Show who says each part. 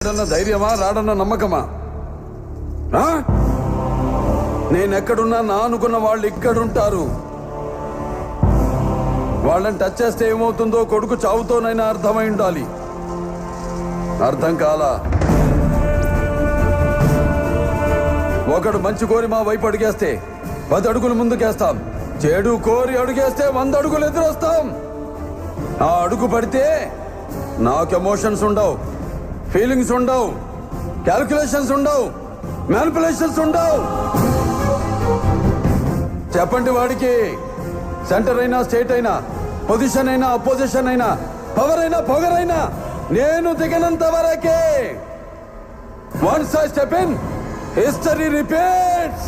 Speaker 1: వస్తాడన్న ధైర్యమా, రాడన్న నమ్మకమా? నేనెక్కడున్నా నా అనుకున్న వాళ్ళు ఇక్కడుంటారు. వాళ్ళని టచ్ చేస్తే ఏమవుతుందో కొడుకు చావుతోనైనా అర్థమై ఉండాలి. అర్థం కాలా? ఒకడు మంచి కోరి మా వైపు అడుగేస్తే 10 అడుగులు ముందుకేస్తాం. చెడు కోరి అడుగేస్తే 100 అడుగులు ఎదురొస్తాం. ఆ అడుగు పడితే నాకు ఎమోషన్స్ ఉండవు, ఫీలింగ్స్ ఉండవు, క్యాల్కులేషన్స్ ఉండవు, మ్యానిపులేషన్స్ ఉండవు. చెప్పండి వాడికి. సెంటర్ అయినా, స్టేట్ అయినా, పొజిషన్ అయినా, అపోజిషన్ అయినా, పవర్ అయినా, పొగరైనా నేను దిగనంత వరకే. Once I step in, history repeats.